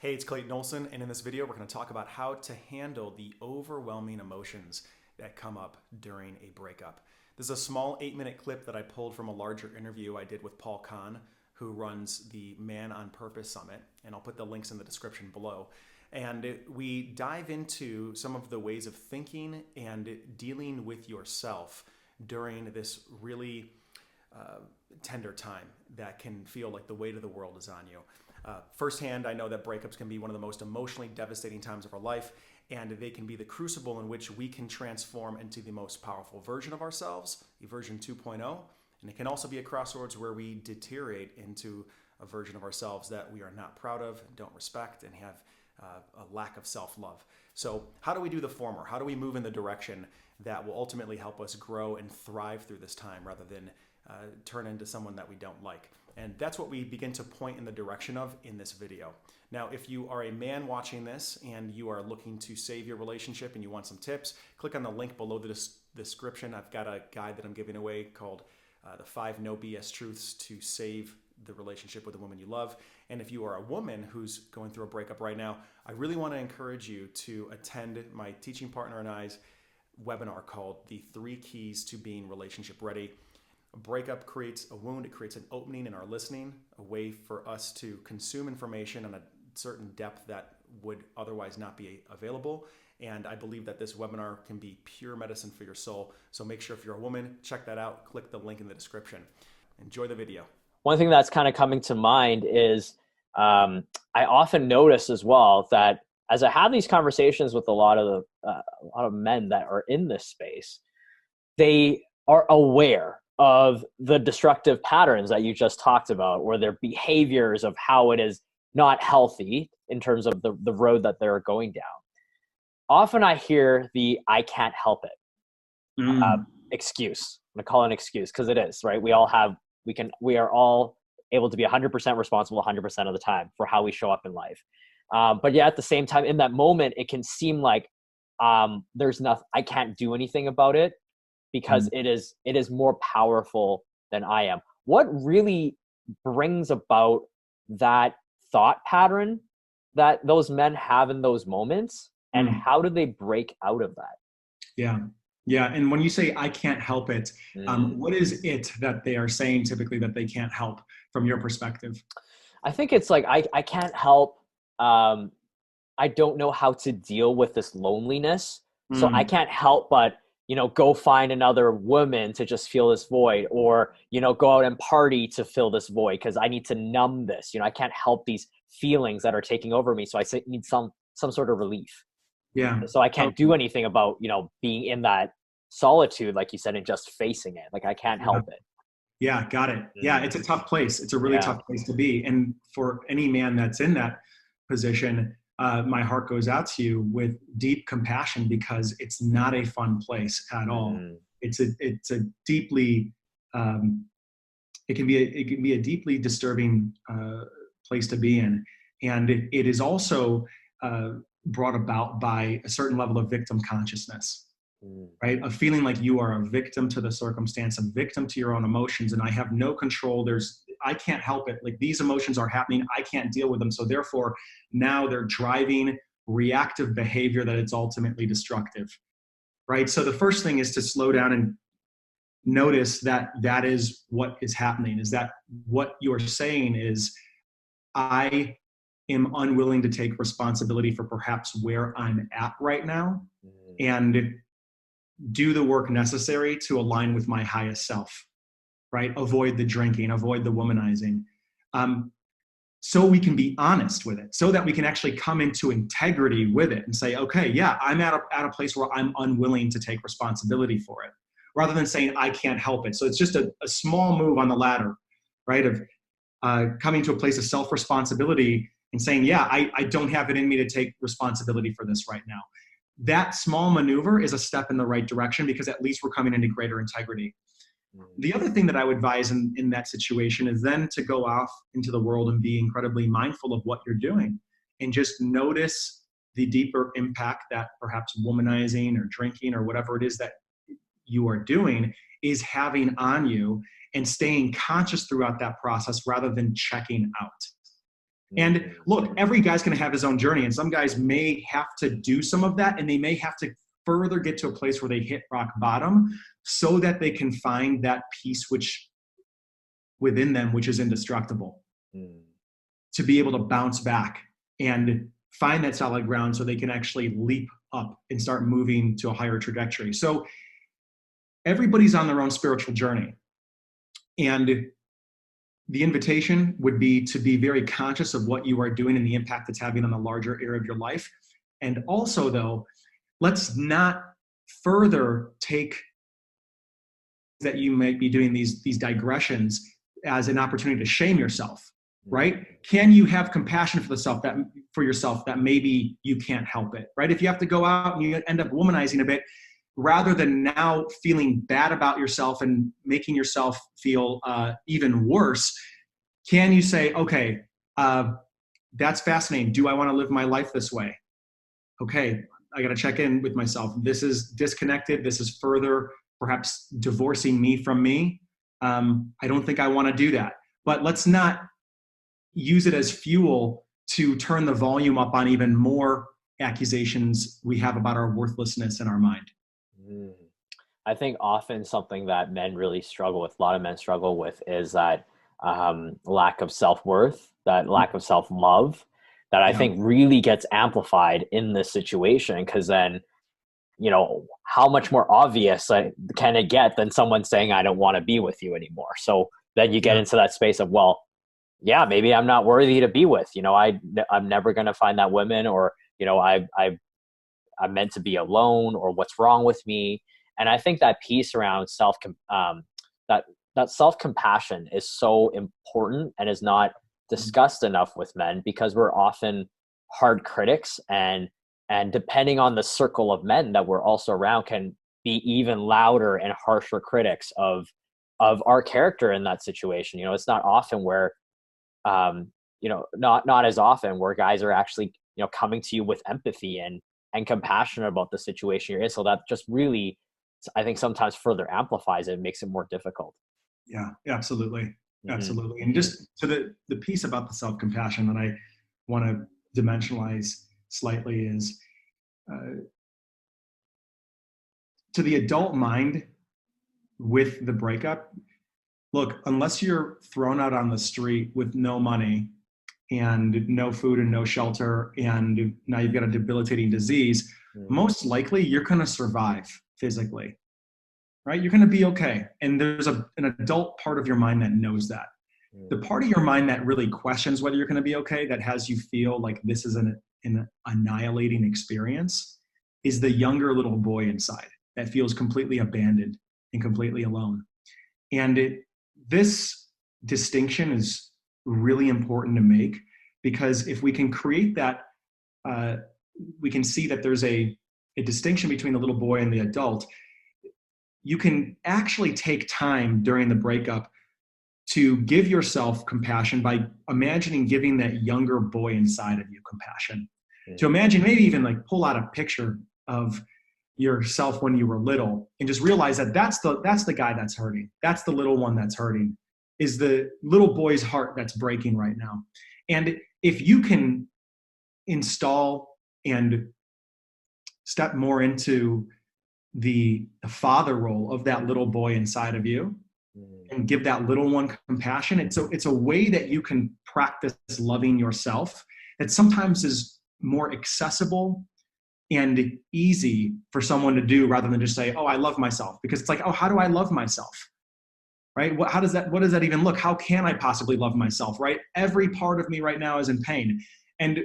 Hey, it's Clayton Olson, and in this video, we're going to talk about how to handle the overwhelming emotions that come up during a breakup. This is a small 8-minute clip that I pulled from a larger interview I did with Paul Kahn, who runs the Man on Purpose Summit, and I'll put the links in the description below. And we dive into some of the ways of thinking and dealing with yourself during this really tender time that can feel like the weight of the world is on you. Firsthand, I know that breakups can be one of the most emotionally devastating times of our life, and they can be the crucible in which we can transform into the most powerful version of ourselves, a version 2.0, and it can also be a crossroads where we deteriorate into a version of ourselves that we are not proud of, don't respect, and have a lack of self-love. So how do we do the former? How do we move in the direction that will ultimately help us grow and thrive through this time rather than turn into someone that we don't like? And that's what we begin to point in the direction of in this video. Now, if you are a man watching this and you are looking to save your relationship and you want some tips, click on the link below the description. I've got a guide that I'm giving away called the 5 No BS Truths to Save the Relationship with the Woman You Love. And if you are a woman who's going through a breakup right now, I really want to encourage you to attend my teaching partner and I's webinar called The 3 Keys to Being Relationship Ready. A breakup creates a wound, it creates an opening in our listening, a way for us to consume information on a certain depth that would otherwise not be available. And I believe that this webinar can be pure medicine for your soul. So make sure if you're a woman, check that out. Click the link in the description. Enjoy the video. One thing that's kind of coming to mind is I often notice as well that as I have these conversations with a lot of men that are in this space, they are aware of the destructive patterns that you just talked about, or their behaviors of how it is not healthy in terms of the road that they're going down. Often I hear the "I can't help it" excuse. I'm gonna call it an excuse because it is, right? We are all able to be 100% responsible 100% of the time for how we show up in life. But yeah, at the same time, in that moment, it can seem like there's nothing, I can't do anything about it because it is more powerful than I am. What really brings about that thought pattern that those men have in those moments, and how do they break out of that? Yeah. Yeah. And when you say, I can't help it, what is it that they are saying typically that they can't help from your perspective? I think it's like, I can't help. I don't know how to deal with this loneliness. So I can't help but, go find another woman to just fill this void, or, go out and party to fill this void because I need to numb this. I can't help these feelings that are taking over me. So I need some sort of relief. Yeah. So I can't do anything about, being in that solitude, like you said, and just facing it. Like I can't help it. Yeah. Got it. Yeah. It's a tough place. It's a really tough place to be. And for any man that's in that position, my heart goes out to you with deep compassion because it's not a fun place at all. It's a deeply, it can be a deeply disturbing place to be in. And it is also brought about by a certain level of victim consciousness, right? Of feeling like you are a victim to the circumstance, a victim to your own emotions, and I have no control. I can't help it. Like these emotions are happening. I can't deal with them. So therefore, now they're driving reactive behavior that it's ultimately destructive, right? So the first thing is to slow down and notice that that is what is happening, is that what you're saying is, I am unwilling to take responsibility for perhaps where I'm at right now and do the work necessary to align with my highest self, right? Avoid the drinking, avoid the womanizing, so we can be honest with it, so that we can actually come into integrity with it and say, okay, yeah, I'm at a place where I'm unwilling to take responsibility for it, rather than saying I can't help it. So it's just a small move on the ladder, right? Of coming to a place of self-responsibility and saying, yeah, I don't have it in me to take responsibility for this right now. That small maneuver is a step in the right direction because at least we're coming into greater integrity. The other thing that I would advise in that situation is then to go off into the world and be incredibly mindful of what you're doing and just notice the deeper impact that perhaps womanizing or drinking or whatever it is that you are doing is having on you, and staying conscious throughout that process rather than checking out. And look, every guy's going to have his own journey, and some guys may have to do some of that, and they may have to further get to a place where they hit rock bottom so that they can find that peace which within them, which is indestructible, to be able to bounce back and find that solid ground so they can actually leap up and start moving to a higher trajectory. So everybody's on their own spiritual journey. And the invitation would be to be very conscious of what you are doing and the impact it's having on the larger area of your life. And also, though, let's not further take that you might be doing these digressions as an opportunity to shame yourself, right? Can you have compassion for yourself that maybe you can't help it, right? If you have to go out and you end up womanizing a bit, rather than now feeling bad about yourself and making yourself feel even worse, can you say, okay, that's fascinating. Do I want to live my life this way? Okay, I got to check in with myself. This is disconnected. This is further perhaps divorcing me from me. I don't think I want to do that. But let's not use it as fuel to turn the volume up on even more accusations we have about our worthlessness in our mind. I think often something that men really struggle with, a lot of men struggle with, is that lack of self-worth, that lack of self-love, that I think really gets amplified in this situation. Because then, how much more obvious can it get than someone saying, I don't want to be with you anymore? So then you get into that space of, well, yeah, maybe I'm not worthy to be with, I'm never going to find that woman, or, I'm meant to be alone, or what's wrong with me. And I think that piece around that self-compassion is so important and is not discussed enough with men, because we're often hard critics, and depending on the circle of men that we're also around, can be even louder and harsher critics of our character in that situation. It's not often where not as often where guys are actually coming to you with empathy and compassionate about the situation you're in. So that just really, I think, sometimes further amplifies it and makes it more difficult. Yeah, absolutely. Absolutely. And just to the piece about the self-compassion that I want to dimensionalize slightly is to the adult mind with the breakup. Look, unless you're thrown out on the street with no money and no food and no shelter, and now you've got a debilitating disease, most likely you're going to survive physically, right? You're going to be okay. And there's an adult part of your mind that knows that. The part of your mind that really questions whether you're going to be okay, that has you feel like this is an annihilating experience, is the younger little boy inside that feels completely abandoned and completely alone. And this distinction is really important to make, because if we can create that, we can see that there's a distinction between the little boy and the adult. You can actually take time during the breakup to give yourself compassion by imagining giving that younger boy inside of you compassion. To imagine, maybe even like pull out a picture of yourself when you were little, and just realize that that's the guy that's hurting. That's the little one that's hurting, is the little boy's heart that's breaking right now. And if you can install and step more into the father role of that little boy inside of you, and give that little one compassion, it's a way that you can practice loving yourself that sometimes is more accessible and easy for someone to do, rather than just say, oh, I love myself. Because it's like, oh, how do I love myself? Right? What does that even look? How can I possibly love myself? Right? Every part of me right now is in pain. And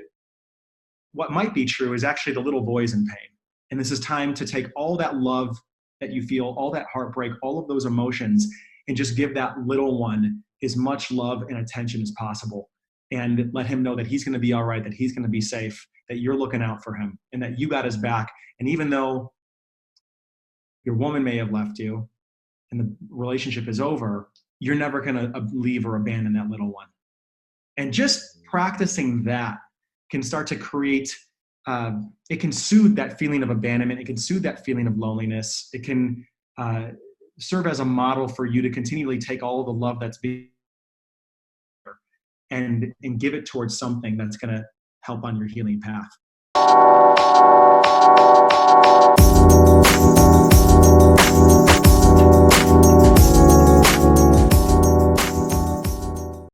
what might be true is actually the little boy's in pain. And this is time to take all that love that you feel, all that heartbreak, all of those emotions, and just give that little one as much love and attention as possible. And let him know that he's going to be all right, that he's going to be safe, that you're looking out for him, and that you got his back. And even though your woman may have left you and the relationship is over, you're never going to leave or abandon that little one. And just practicing that can start to create, it can soothe that feeling of abandonment. It can soothe that feeling of loneliness. It can serve as a model for you to continually take all of the love that's being and give it towards something that's going to help on your healing path.